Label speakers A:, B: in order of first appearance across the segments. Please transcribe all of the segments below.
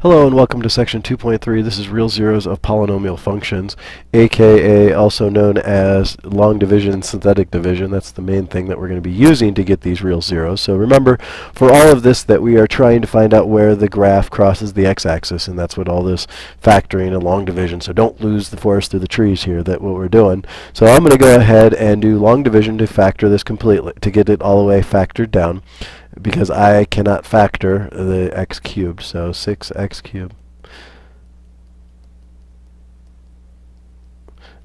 A: Hello and welcome to section 2.3. This is real zeros of polynomial functions, aka also known as long division and synthetic division. That's the main thing that we're going to be using to get these real zeros. So remember, for all of this, that we are trying to find out where the graph crosses the x-axis, and that's what all this factoring and long division. So don't lose the forest through the trees here, that's what we're doing. So I'm going to go ahead and do long division to factor this completely, to get it all the way factored down, because I cannot factor the x cubed. So 6x cubed.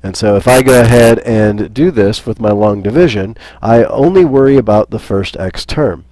A: And so if I go ahead and do this with my long division, I only worry about the first x term.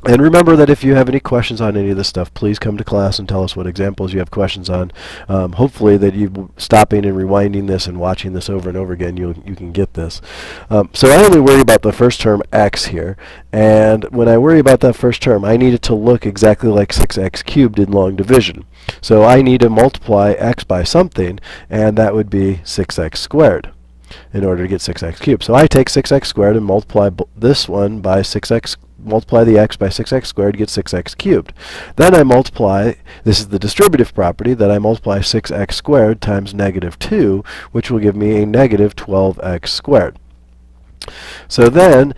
A: And remember that if you have any questions on any of this stuff, please come to class and tell us what examples you have questions on. Hopefully that you stopping and rewinding this and watching this over and over again, you can get this. So I only worry about the first term x here. And when I worry about that first term, I need it to look exactly like 6x cubed in long division. So I need to multiply x by something, and that would be 6x squared in order to get 6x cubed. So I take 6x squared and multiply this one by 6x, multiply the x by 6x squared, get 6x cubed. Then I multiply, this is the distributive property, that I multiply 6x squared times negative 2, which will give me a negative 12x squared. So then,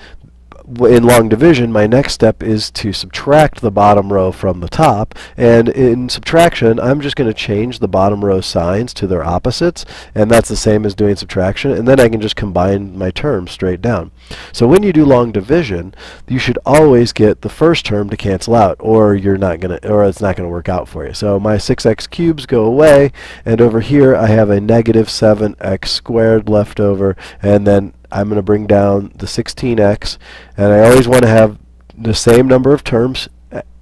A: in long division, my next step is to subtract the bottom row from the top, and in subtraction I'm just going to change the bottom row signs to their opposites, and that's the same as doing subtraction, and then I can just combine my terms straight down. So when you do long division, you should always get the first term to cancel out, or you're not going to, or it's not going to work out for you. So my 6x cubes go away, and over here I have a negative 7x squared left over, and then I'm going to bring down the 16x, and I always want to have the same number of terms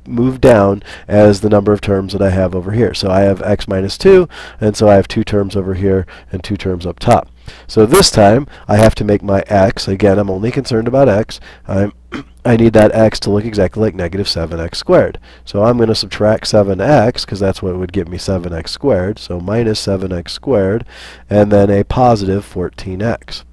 A: move down as the number of terms that I have over here. So I have x minus 2, and so I have 2 terms over here and 2 terms up top. So this time I have to make my x, again I'm only concerned about x, I need that x to look exactly like negative 7x squared. So I'm going to subtract 7x, because that's what would give me 7x squared, so minus 7x squared, and then a positive 14x.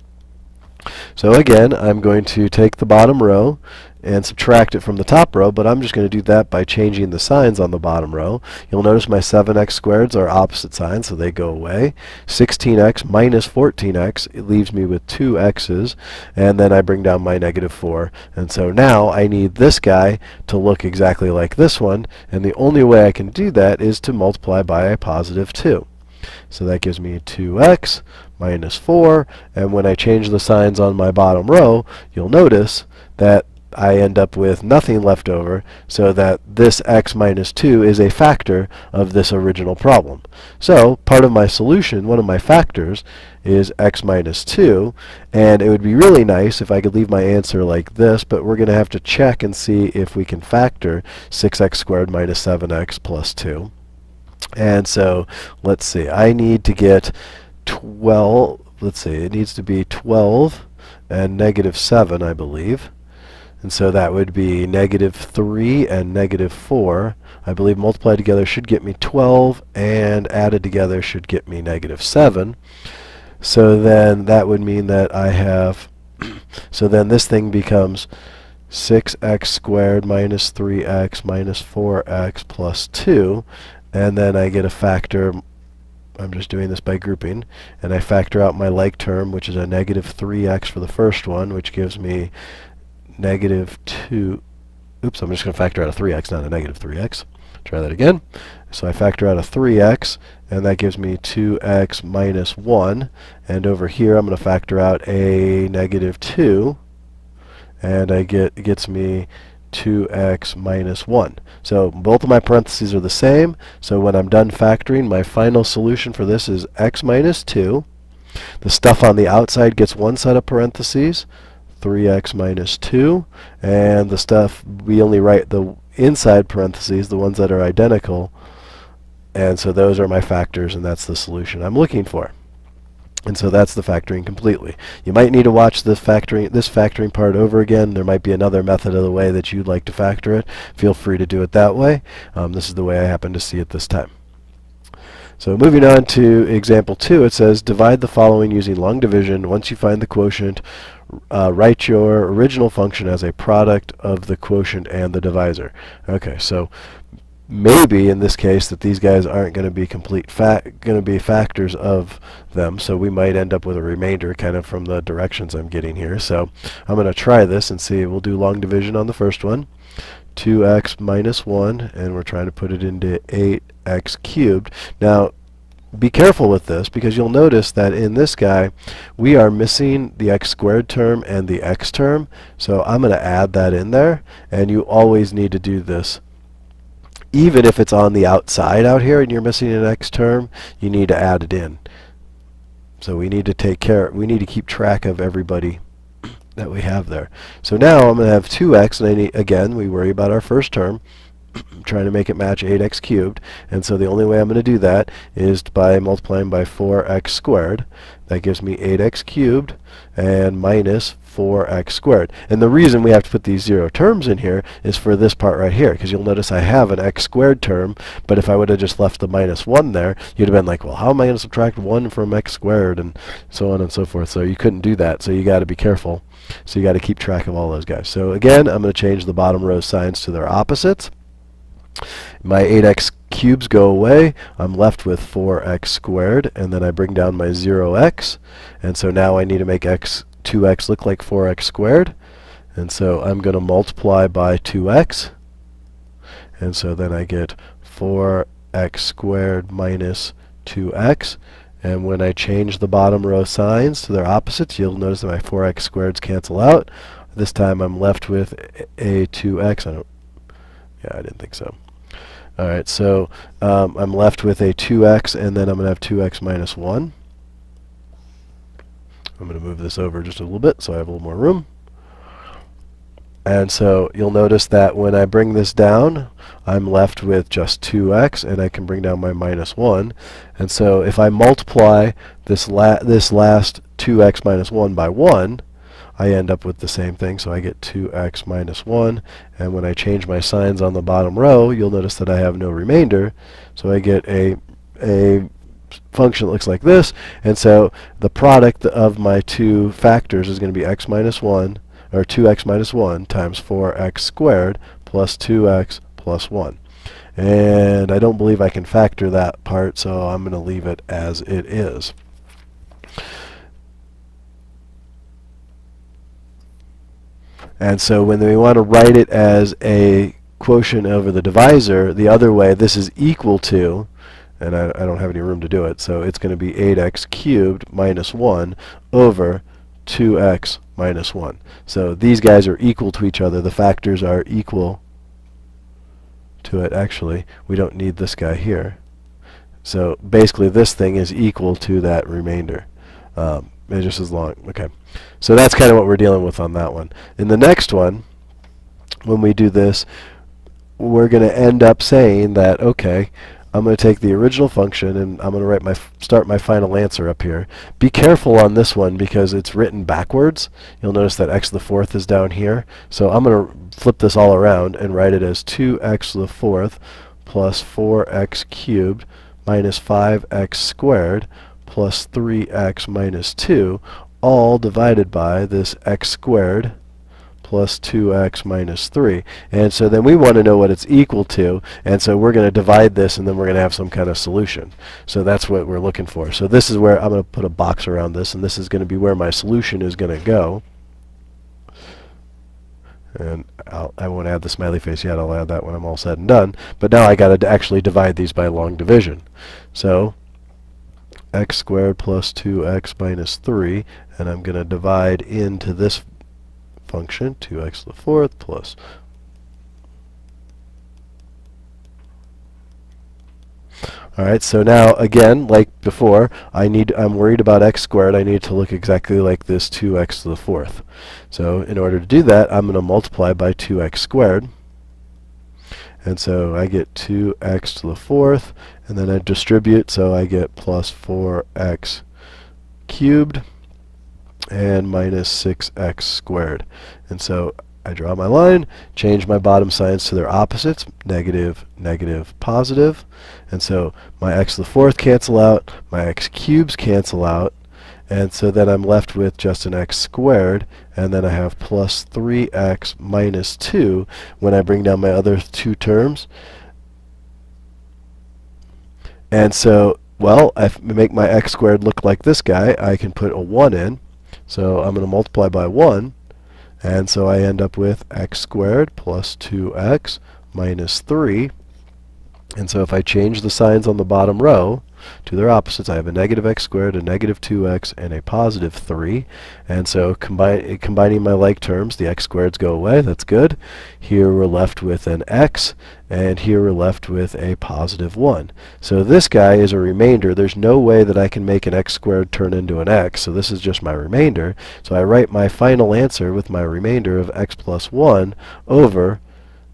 A: So again, I'm going to take the bottom row and subtract it from the top row, but I'm just going to do that by changing the signs on the bottom row. You'll notice my 7x squareds are opposite signs, so they go away. 16x minus 14x, it leaves me with 2 x's, and then I bring down my negative 4. And so now I need this guy to look exactly like this one, and the only way I can do that is to multiply by a positive 2. So that gives me 2x minus 4, and when I change the signs on my bottom row, you'll notice that I end up with nothing left over, so that this x minus 2 is a factor of this original problem. So part of my solution, one of my factors, is x minus 2, and it would be really nice if I could leave my answer like this, but we're going to have to check and see if we can factor 6x squared minus 7x plus 2. And so let's see, I need to get 12, let's see, it needs to be 12 and negative 7, I believe. And so that would be negative 3 and negative 4. I believe multiplied together should get me 12, and added together should get me negative 7. So then that would mean that I have, so then this thing becomes 6x squared minus 3x minus 4x plus 2. And then I get a factor, I'm just doing this by grouping, and I factor out my like term, which is a negative 3x for the first one, which gives me negative 2, oops, I'm just going to factor out a 3x, not a negative 3x. Try that again. So I factor out a 3x, and that gives me 2x minus 1, and over here I'm going to factor out a negative 2, and it gets me 2x minus 1. So both of my parentheses are the same, so when I'm done factoring, my final solution for this is x minus 2. The stuff on the outside gets one set of parentheses, 3x minus 2, and the stuff, we only write the inside parentheses, the ones that are identical, and so those are my factors, and that's the solution I'm looking for. And so that's the factoring completely. You might need to watch this factoring part over again. There might be another method of the way that you'd like to factor it. Feel free to do it that way. This is the way I happen to see it this time. So moving on to example 2, it says divide the following using long division. Once you find the quotient, write your original function as a product of the quotient and the divisor. Okay, so maybe in this case that these guys aren't going to be factors of them, so we might end up with a remainder kind of from the directions I'm getting here. So I'm going to try this and see. We'll do long division on the first one. 2x minus 1, and we're trying to put it into 8x cubed. Now be careful with this, because you'll notice that in this guy we are missing the x squared term and the x term, so I'm going to add that in there, and you always need to do this. Even if it's on the outside out here and you're missing an x term, you need to add it in. So we need to keep track of everybody that we have there. So now I'm going to have 2x, and again, we worry about our first term. I'm trying to make it match 8x cubed, and so the only way I'm going to do that is by multiplying by 4x squared. That gives me 8x cubed and minus 4x squared. And the reason we have to put these zero terms in here is for this part right here, because you'll notice I have an x squared term, but if I would have just left the minus 1 there, you'd have been like, well, how am I going to subtract 1 from x squared, and so on and so forth. So you couldn't do that, so you got to be careful. So you got to keep track of all those guys. So again, I'm going to change the bottom row signs to their opposites. My 8x cubes go away. I'm left with 4x squared, and then I bring down my 0x, and so now I need to make 2x look like 4x squared, and so I'm going to multiply by 2x, and so then I get 4x squared minus 2x. And when I change the bottom row signs to their opposites, you'll notice that my 4x squareds cancel out. This time I'm left with a 2x. I didn't think so. Alright, so I'm left with a 2x, and then I'm going to have 2x minus 1. I'm going to move this over just a little bit so I have a little more room. And so you'll notice that when I bring this down, I'm left with just 2x, and I can bring down my minus 1. And so if I multiply this last 2x minus 1 by 1, I end up with the same thing, so I get 2x minus 1, and when I change my signs on the bottom row, you'll notice that I have no remainder, so I get a function that looks like this, and so the product of my two factors is going to be x minus 1, or 2x minus 1 times 4x squared plus 2x plus 1. And I don't believe I can factor that part, so I'm going to leave it as it is. And so when we want to write it as a quotient over the divisor, the other way, this is equal to, and I don't have any room to do it, so it's going to be 8x cubed minus 1 over 2x minus 1. So these guys are equal to each other. The factors are equal to it. Actually, we don't need this guy here. So basically this thing is equal to that remainder. It's just as long. Okay. So that's kind of what we're dealing with on that one. In the next one, when we do this, we're going to end up saying that, okay, I'm going to take the original function and I'm going to start my final answer up here. Be careful on this one because it's written backwards. You'll notice that x to the fourth is down here. So I'm going to flip this all around and write it as 2x to the fourth plus 4x cubed minus 5x squared plus 3x minus 2, all divided by this x squared plus 2x minus 3. And so then we want to know what it's equal to, and so we're going to divide this, and then we're going to have some kind of solution. So that's what we're looking for. So this is where I'm going to put a box around this, and this is going to be where my solution is going to go. And I won't add the smiley face yet. I'll add that when I'm all said and done. But now I got to actually divide these by long division. So x squared plus 2x minus 3, and I'm going to divide into this function, 2x to the fourth plus Alright, so now again, like before, I'm worried about x squared. I need to look exactly like this 2x to the fourth. So in order to do that, I'm going to multiply by 2x squared. And so I get 2x to the fourth, and then I distribute, so I get plus 4x cubed and minus 6x squared. And so I draw my line, change my bottom signs to their opposites, negative, negative, positive. And so my x to the fourth cancel out, my x cubes cancel out, and so then I'm left with just an x squared, and then I have plus 3x minus 2 when I bring down my other two terms. And so, well, if I make my x squared look like this guy, I can put a 1 in. So I'm going to multiply by 1. And so I end up with x squared plus 2x minus 3. And so if I change the signs on the bottom row to their opposites, I have a negative x squared, a negative 2x, and a positive 3. And so combining my like terms, the x squareds go away. That's good. Here we're left with an x, and here we're left with a positive 1. So this guy is a remainder. There's no way that I can make an x squared turn into an x, so this is just my remainder. So I write my final answer with my remainder of x plus 1 over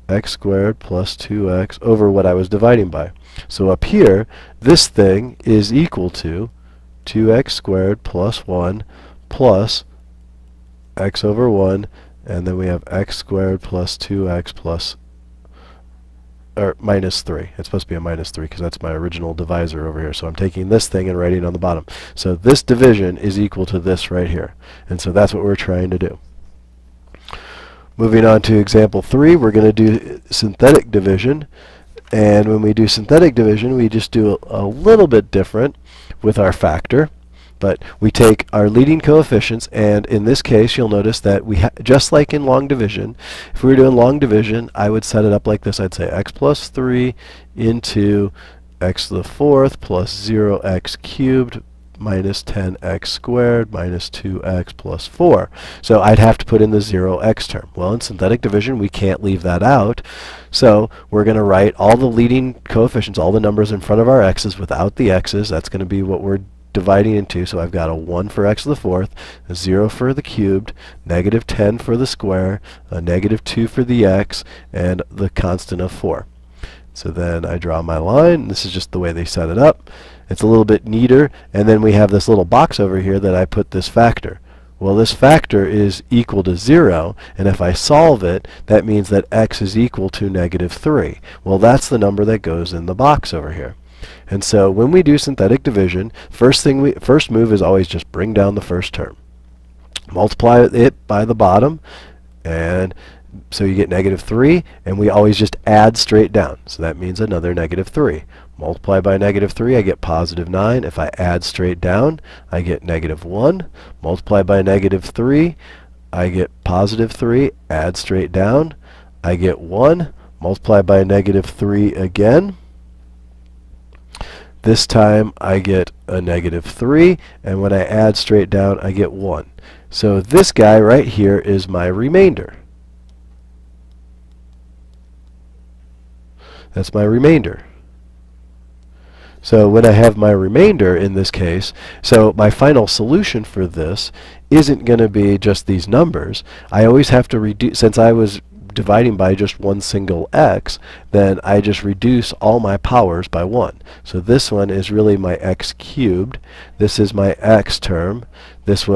A: x squared plus 2x over what I was dividing by. So up here, this thing is equal to 2x squared plus 1 plus x over 1, and then we have x squared plus 2x plus, or minus 3. It's supposed to be a minus 3 because that's my original divisor over here. So I'm taking this thing and writing it on the bottom. So this division is equal to this right here. And so that's what we're trying to do. Moving on to example 3, we're going to do synthetic division. And when we do synthetic division, we just do a little bit different with our factor. But we take our leading coefficients, and in this case, you'll notice that just like in long division, if we were doing long division, I would set it up like this. I'd say x plus 3 into x to the 4th plus 0x cubed minus 10x squared minus 2x plus 4. So I'd have to put in the 0x term. Well, in synthetic division, we can't leave that out. So we're going to write all the leading coefficients, all the numbers in front of our x's without the x's. That's going to be what we're dividing into. So I've got a 1 for x to the 4th, a 0 for the cubed, negative 10 for the square, a negative 2 for the x, and the constant of 4. So then I draw my line. This is just the way they set it up. It's a little bit neater, and then we have this little box over here that I put this factor. Well, this factor is equal to 0, and if I solve it, that means that x is equal to negative 3. Well, that's the number that goes in the box over here. And so when we do synthetic division, first move is always just bring down the first term. Multiply it by the bottom, and so you get negative 3, and we always just add straight down. So that means another negative 3. Multiply by negative 3, I get positive 9. If I add straight down, I get negative 1. Multiply by negative 3, I get positive 3. Add straight down, I get 1. Multiply by negative 3 again. This time I get a negative 3, and when I add straight down, I get 1. So this guy right here is my remainder. That's my remainder. So when I have my remainder in this case, so my final solution for this isn't going to be just these numbers. I always have to reduce, since I was dividing by just one single x, then I just reduce all my powers by 1. So this one is really my x cubed. This is my x term. This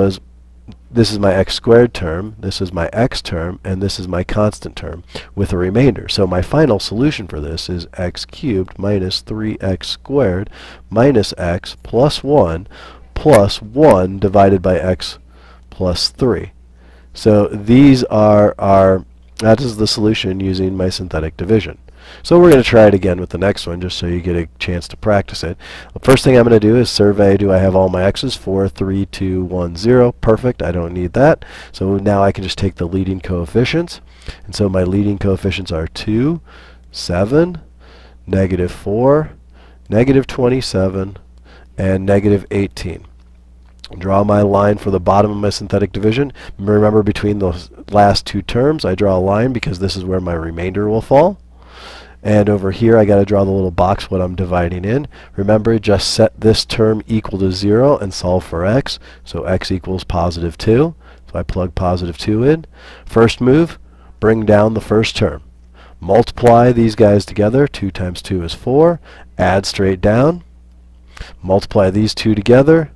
A: is my x squared term, this is my x term, and this is my constant term with a remainder. So my final solution for this is x cubed minus 3x squared minus x plus 1 divided by x plus 3. So these are that is the solution using my synthetic division. So we're going to try it again with the next one just so you get a chance to practice it. The first thing I'm going to do is survey, do I have all my x's? 4, 3, 2, 1, 0. Perfect, I don't need that. So now I can just take the leading coefficients. And so my leading coefficients are 2, 7, negative 4, negative 27, and negative 18. Draw my line for the bottom of my synthetic division. Remember, between the last two terms, I draw a line because this is where my remainder will fall. And over here, I got to draw the little box what I'm dividing in. Remember, just set this term equal to 0 and solve for x. So x equals positive 2. So I plug positive 2 in. First move, bring down the first term. Multiply these guys together. 2 times 2 is 4. Add straight down. Multiply these two together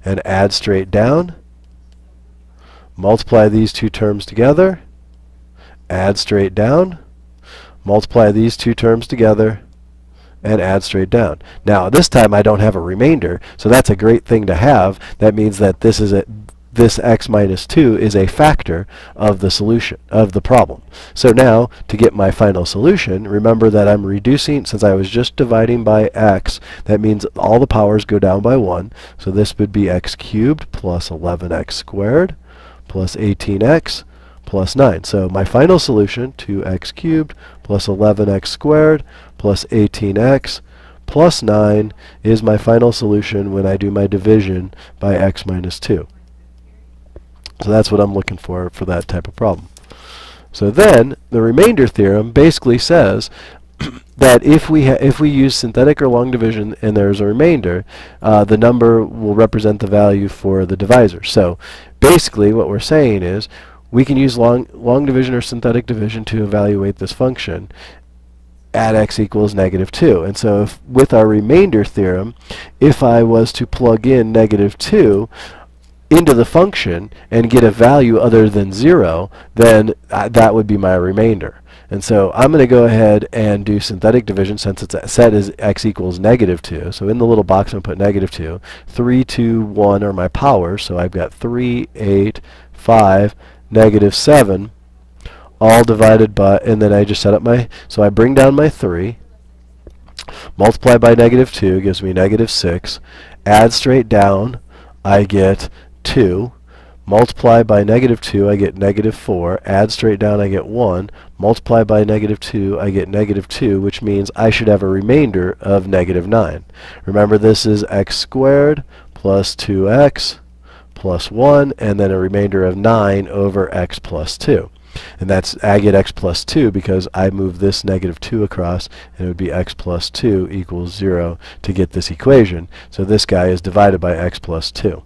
A: and add straight down. Multiply these two terms together. Add straight down. Multiply these two terms together and add straight down. Now this time I don't have a remainder, so that's a great thing to have. That means that this x minus 2 is a factor of the solution, of the problem. So now, to get my final solution, remember that I'm reducing, since I was just dividing by x, that means all the powers go down by 1. So this would be x cubed plus 11x squared plus 18x plus 9. So my final solution, 2x cubed plus 11x squared plus 18x plus 9 is my final solution when I do my division by x minus 2. So that's what I'm looking for that type of problem. So then the remainder theorem basically says that if we use synthetic or long division and there's a remainder, the number will represent the value for the divisor. So basically what we're saying is we can use long division or synthetic division to evaluate this function at x equals -2. And so if, with our remainder theorem, if I was to plug in -2 into the function and get a value other than 0, then that would be my remainder. And so I'm going to go ahead and do synthetic division since it's set as x equals -2. So in the little box I'm going to put -2. 3, 2, 1 are my powers. So I've got 3, 8, 5, -7, all divided by, and then I just set up my, so I bring down my 3, multiply by -2 gives me -6, add straight down, I get 2, multiply by -2, I get -4, add straight down, I get 1, multiply by -2, I get -2, which means I should have a remainder of -9. Remember, this is x squared plus 2x plus 1, and then a remainder of 9 over x plus 2. And that's, I get x plus 2 because I move this -2 across, and it would be x plus 2 equals 0 to get this equation. So this guy is divided by x plus 2.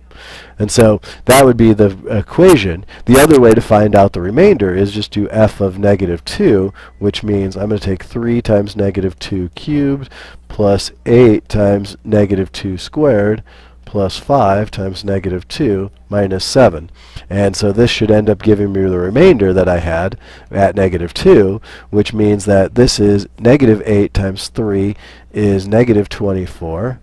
A: And so that would be the equation. The other way to find out the remainder is just do f of -2, which means I'm going to take 3 times -2 cubed plus 8 times -2 squared plus 5 times -2 minus 7. And so this should end up giving me the remainder that I had at -2, which means that this is -8 times 3 is -24.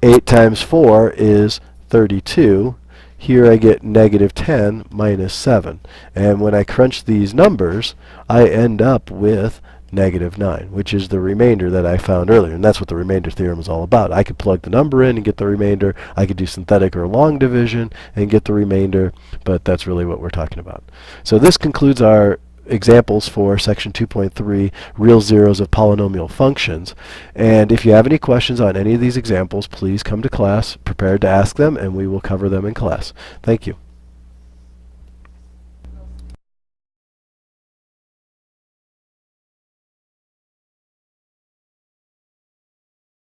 A: 8 times 4 is 32. Here I get -10 minus 7. And when I crunch these numbers, I end up with -9, which is the remainder that I found earlier. And that's what the remainder theorem is all about. I could plug the number in and get the remainder. I could do synthetic or long division and get the remainder, but that's really what we're talking about. So this concludes our examples for section 2.3, real zeros of polynomial functions. And if you have any questions on any of these examples, please come to class prepared to ask them, and we will cover them in class. Thank you.